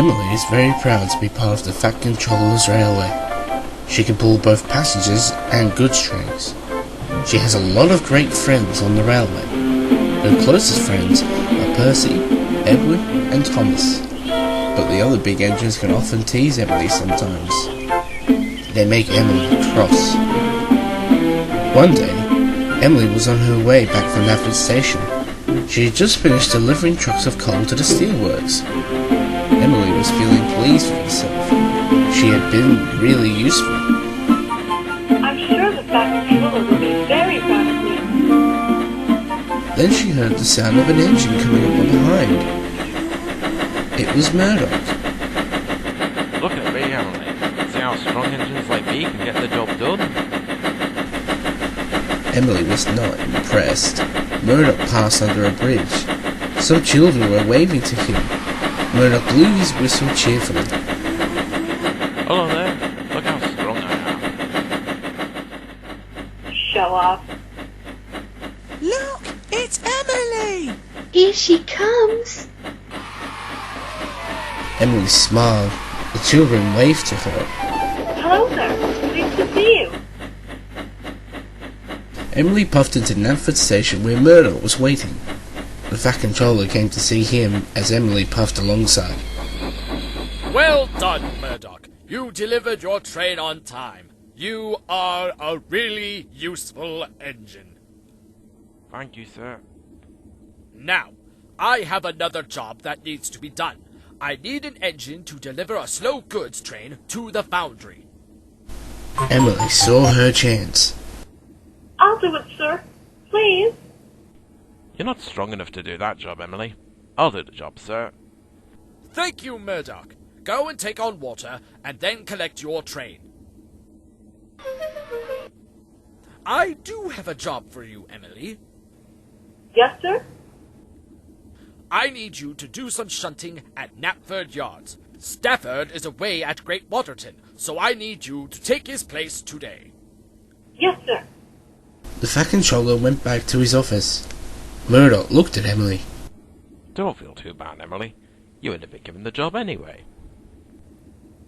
Emily is very proud to be part of the Fat Controller's Railway. She can pull both passengers and goods trains. She has a lot of great friends on the railway. Her closest friends are Percy, Edward and Thomas. But the other big engines can often tease Emily sometimes. They make Emily cross. One day, Emily was on her way back from Narrator station. She had just finished delivering trucks of coal to the steelworks. Emily was feeling pleased with herself. She had been really useful. I'm sure the Fat Controller will be very proud of me. Then she heard the sound of an engine coming up from behind. It was Murdoch. Look at me, Emily. See how strong engines like me can get the job done? Emily was not impressed. Murdoch passed under a bridge. Some children were waving to him. Murdoch blew his whistle cheerfully. Hello there. Look how strong I am. Show off. Look, it's Emily! Here she comes. Emily smiled. The children waved to her. Hello there. Pleased to see you. Emily puffed into Narrator station where Murdoch was waiting. The Fat Controller came to see him as Emily puffed alongside. Well done, Murdoch. You delivered your train on time. You are a really useful engine. Thank you, sir. Now, I have another job that needs to be done. I need an engine to deliver a slow goods train to the foundry. Emily saw her chance. I'll do it, sir. Please. You're not strong enough to do that job, Emily. I'll do the job, sir. Thank you, Murdoch. Go and take on water, and then collect your train. I do have a job for you, Emily. Yes, sir? I need you to do some shunting at Knapford Yards. Stafford is away at Great Waterton, so I need you to take his place today. Yes, sir. The Fat Controller went back to his office. Murdoch looked at Emily. Don't feel too bad, Emily. You would have been given the job anyway.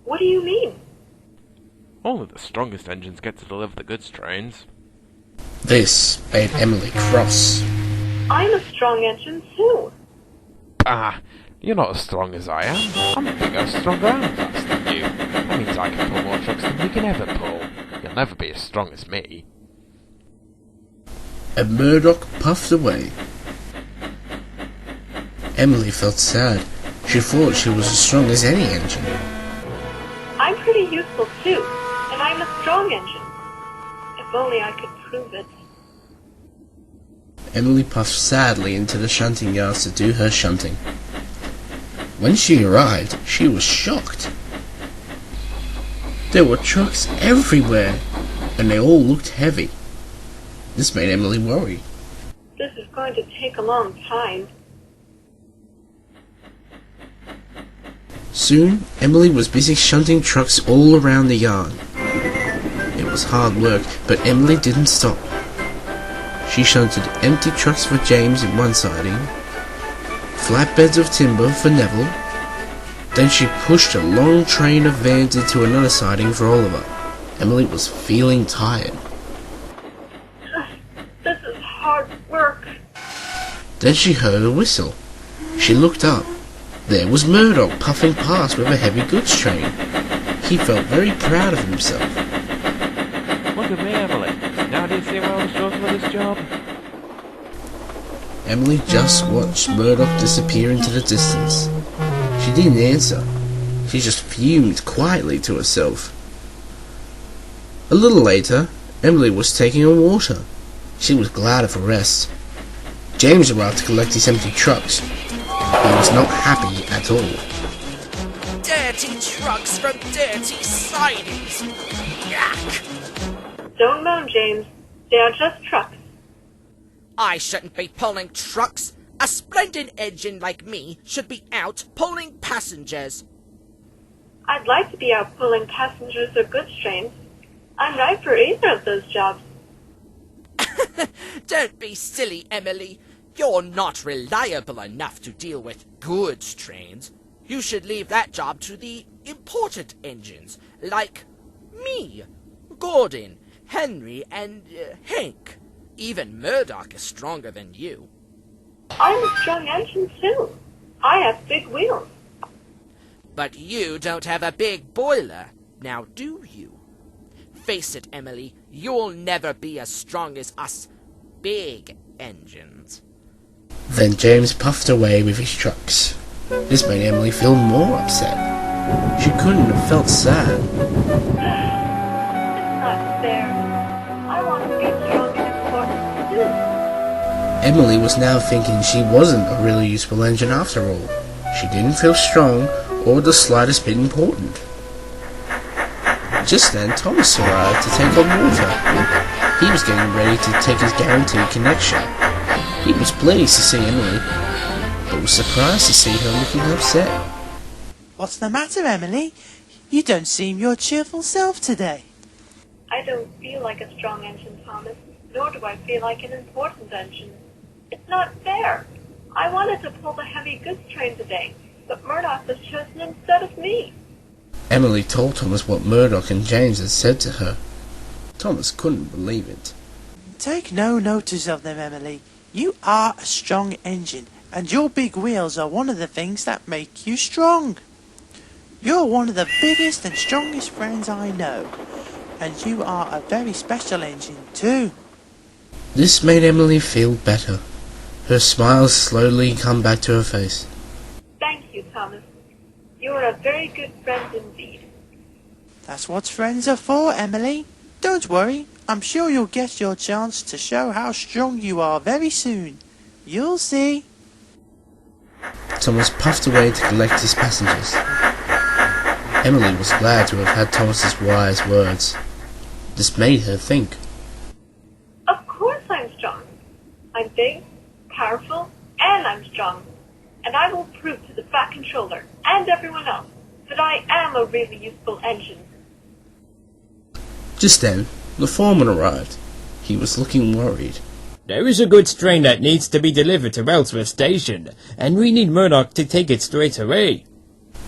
What do you mean? Only the strongest engines get to deliver the goods trains. This made Emily cross. I'm a strong engine, too. Ah, you're not as strong as I am. I'm bigger, stronger, and faster than you. That means I can pull more trucks than you can ever pull. You'll never be as strong as me. And Murdoch puffed away. Emily felt sad. She thought she was as strong as any engine. I'm pretty useful, too. And I'm a strong engine. If only I could prove it. Emily puffed sadly into the shunting yards to do her shunting. When she arrived, she was shocked. There were trucks everywhere, and they all looked heavy. This made Emily worry. This is going to take a long time. Soon, Emily was busy shunting trucks all around the yard. It was hard work, but Emily didn't stop. She shunted empty trucks for James in one siding, flatbeds of timber for Neville. Then she pushed a long train of vans into another siding for Oliver. Emily was feeling tired. This is hard work. Then she heard a whistle. She looked up. There was Murdoch puffing past with a heavy goods train. He felt very proud of himself. Look at me, Emily. Now do you see why I was chosen for this job? Emily just watched Murdoch disappear into the distance. She didn't answer. She just fumed quietly to herself. A little later, Emily was taking on water. She was glad of a rest. James arrived to collect his empty trucks. He was not happy at all. Dirty trucks from dirty sidings. Yuck! Don't moan, James. They are just trucks. I shouldn't be pulling trucks. A splendid engine like me should be out pulling passengers. I'd like to be out pulling passengers or goods trains. I'm right for either of those jobs. Don't be silly, Emily. You're not reliable enough to deal with goods trains. You should leave that job to the important engines, like me, Gordon, Henry, and Hank. Even Murdoch is stronger than you. I'm a strong engine too. I have big wheels. But you don't have a big boiler, now do you? Face it, Emily, you'll never be as strong as us big engines. Then James puffed away with his trucks. This made Emily feel more upset. She couldn't have felt sad. It's not fair. I want to be strong and important too. Emily was now thinking she wasn't a really useful engine after all. She didn't feel strong or the slightest bit important. Just then Thomas arrived to take on water. He was getting ready to take his guaranteed connection. He was pleased to see Emily, but was surprised to see her looking upset. What's the matter, Emily? You don't seem your cheerful self today. I don't feel like a strong engine, Thomas, nor do I feel like an important engine. It's not fair. I wanted to pull the heavy goods train today, but Murdoch was chosen instead of me. Emily told Thomas what Murdoch and James had said to her. Thomas couldn't believe it. Take no notice of them, Emily. You are a strong engine, and your big wheels are one of the things that make you strong. You're one of the biggest and strongest friends I know, and you are a very special engine too. This made Emily feel better. Her smile slowly come back to her face. Thank you, Thomas. You are a very good friend indeed. That's what friends are for, Emily. Don't worry, I'm sure you'll get your chance to show how strong you are very soon. You'll see. Thomas puffed away to collect his passengers. Emily was glad to have had Thomas's wise words. This made her think. Of course I'm strong. I'm big, powerful, and I'm strong. And I will prove to the Fat Controller and everyone else that I am a really useful engine. Just then, the foreman arrived. He was looking worried. There is a goods train that needs to be delivered to Ellsworth Station, and we need Murdoch to take it straight away.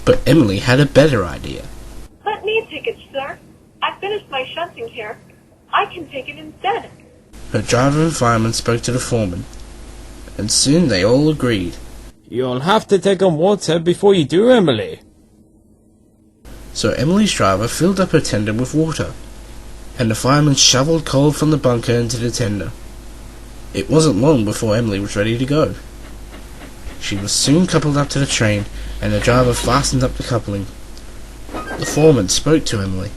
But Emily had a better idea. Let me take it, sir. I finished my shunting here. I can take it instead. Her driver and fireman spoke to the foreman, and soon they all agreed. You'll have to take on water before you do, Emily. So Emily's driver filled up her tender with water, and the fireman shoveled coal from the bunker into the tender. It wasn't long before Emily was ready to go. She was soon coupled up to the train, and the driver fastened up the coupling. The foreman spoke to Emily.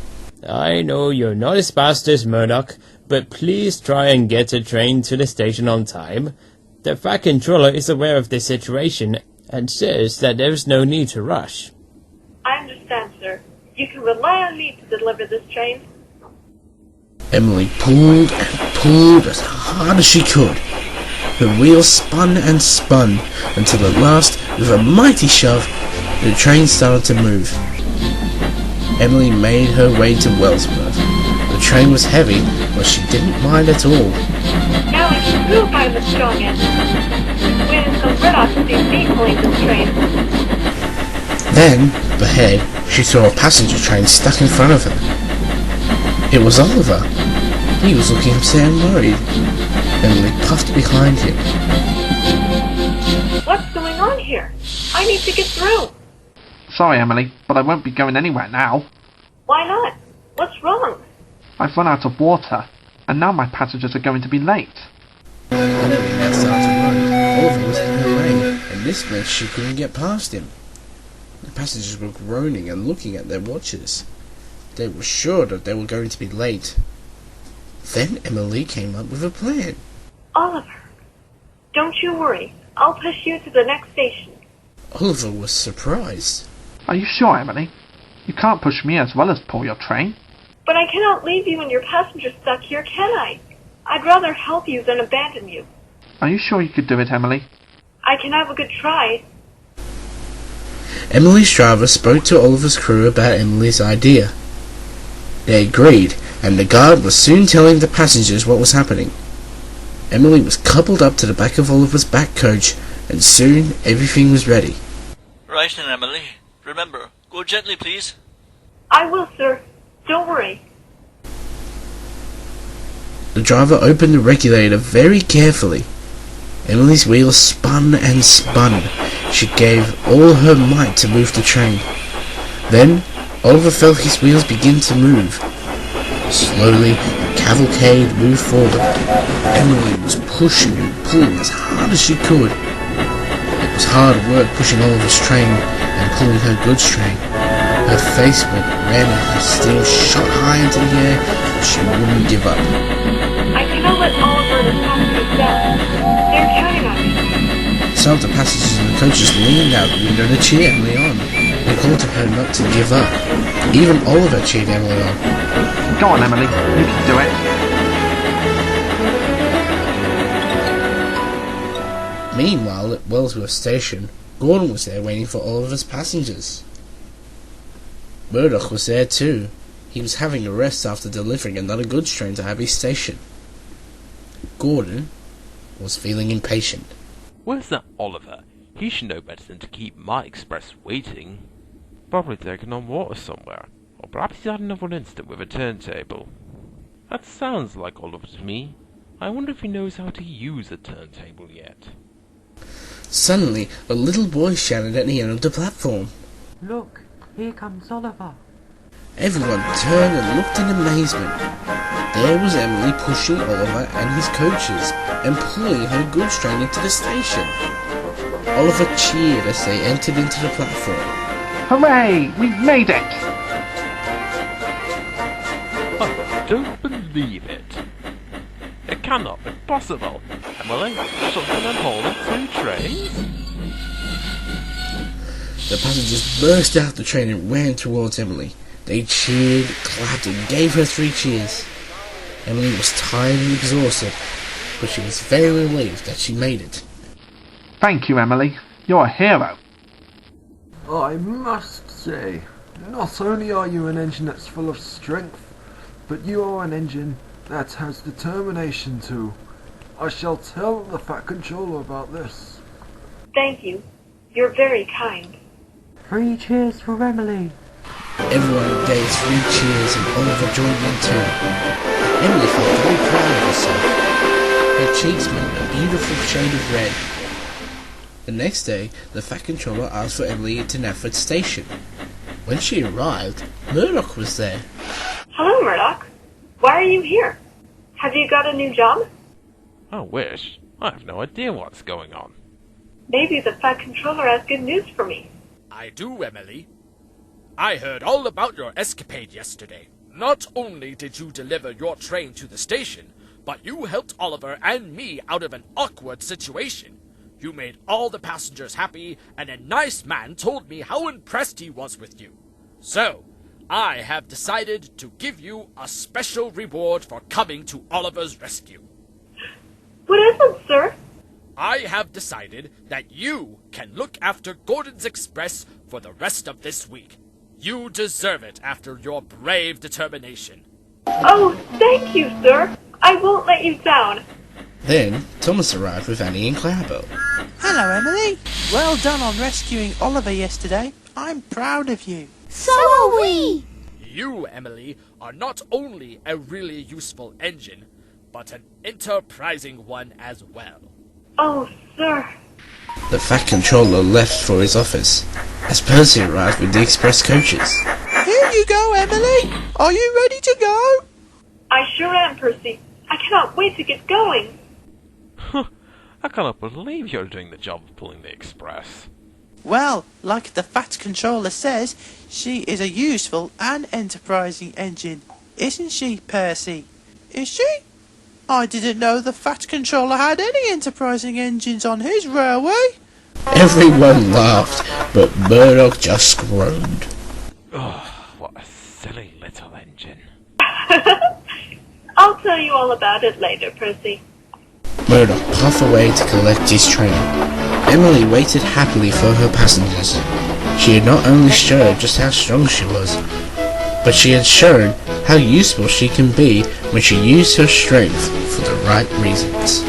I know you're not as fast as Murdoch, but please try and get the train to the station on time. The Fat Controller is aware of the situation and says that there is no need to rush. I understand, sir. You can rely on me to deliver this train. Emily pulled and pulled as hard as she could. Her wheels spun and spun until at last, with a mighty shove, the train started to move. Emily made her way to Wellsworth. The train was heavy, but she didn't mind at all. Now I can prove I'm a strong engine. Wait until Murdoch sees me pulling this train. Then, up ahead, she saw a passenger train stuck in front of her. It was Oliver. He was looking upset and worried. Emily puffed behind him. What's going on here? I need to get through. Sorry, Emily, but I won't be going anywhere now. Why not? What's wrong? I've run out of water, and now my passengers are going to be late. Emily now started to run. Oliver was in her way, and this meant she couldn't get past him. The passengers were groaning and looking at their watches. They were sure that they were going to be late. Then Emily came up with a plan. Oliver, don't you worry. I'll push you to the next station. Oliver was surprised. Are you sure, Emily? You can't push me as well as pull your train. But I cannot leave you and your passengers stuck here, can I? I'd rather help you than abandon you. Are you sure you could do it, Emily? I can have a good try. Emily's driver spoke to Oliver's crew about Emily's idea. They agreed, and the guard was soon telling the passengers what was happening. Emily was coupled up to the back of Oliver's back coach, and soon everything was ready. Right then, Emily. Remember, go gently, please. I will, sir. Don't worry. The driver opened the regulator very carefully. Emily's wheels spun and spun. She gave all her might to move the train. Then, Oliver felt his wheels begin to move. Slowly, the cavalcade moved forward. Emily was pushing and pulling as hard as she could. It was hard work pushing Oliver's train and pulling her goods train. Her face went red and her steam shot high into the air, but she wouldn't give up. I cannot let Oliver and his passengers down. They're counting on me. Some of the passengers in the coaches leaned out the window to cheer Emily on. They called to her not to give up. Even Oliver cheered Emily on. Go on, Emily. You can do it. Meanwhile, at Wellsworth Station, Gordon was there waiting for Oliver's passengers. Murdoch was there too. He was having a rest after delivering another goods train to Abbey Station. Gordon was feeling impatient. Where's that Oliver? He should know better than to keep my express waiting. Probably taken on water somewhere. Or perhaps he's had another incident with a turntable. That sounds like Oliver to me. I wonder if he knows how to use a turntable yet. Suddenly, a little boy shouted at the end of the platform. Look, here comes Oliver. Everyone turned and looked in amazement. There was Emily pushing Oliver and his coaches and pulling her goods train into the station. Oliver cheered as they entered into the platform. Hooray! We've made it! I don't believe it. It cannot be possible. Emily, something and hauling 2 trains? The passengers burst out the train and ran towards Emily. They cheered, clapped, and gave her 3 cheers. Emily was tired and exhausted, but she was very relieved that she made it. Thank you, Emily. You're a hero. I must say, not only are you an engine that's full of strength, but you are an engine that has determination too. I shall tell the Fat Controller about this. Thank you. You're very kind. 3 cheers for Emily. Everyone gave 3 cheers and Oliver joined in too. Emily felt very proud of herself. Her cheeks made a beautiful shade of red. The next day, the Fat Controller asked for Emily to Knapford Station. When she arrived, Murdoch was there. Hello, Murdoch. Why are you here? Have you got a new job? I wish. I have no idea what's going on. Maybe the Fat Controller has good news for me. I do, Emily. I heard all about your escapade yesterday. Not only did you deliver your train to the station, but you helped Oliver and me out of an awkward situation. You made all the passengers happy, and a nice man told me how impressed he was with you. So, I have decided to give you a special reward for coming to Oliver's rescue. What is it, sir? I have decided that you can look after Gordon's Express for the rest of this week. You deserve it after your brave determination. Oh, thank you, sir. I won't let you down. Then, Thomas arrived with Annie and Clarabel. Hello, Emily. Well done on rescuing Oliver yesterday. I'm proud of you. So are we! You, Emily, are not only a really useful engine, but an enterprising one as well. Oh, sir. The Fat Controller left for his office, as Percy arrived with the express coaches. Here you go, Emily. Are you ready to go? I sure am, Percy. I cannot wait to get going. I cannot believe you're doing the job of pulling the express. Well, like the Fat Controller says, she is a useful and enterprising engine. Isn't she, Percy? Is she? I didn't know the Fat Controller had any enterprising engines on his railway. Everyone laughed, but Murdoch just groaned. Oh, what a silly little engine. I'll tell you all about it later, Percy. Murdoch puffed away to collect his train. Emily waited happily for her passengers. She had not only shown just how strong she was, but she had shown how useful she can be when she used her strength for the right reasons.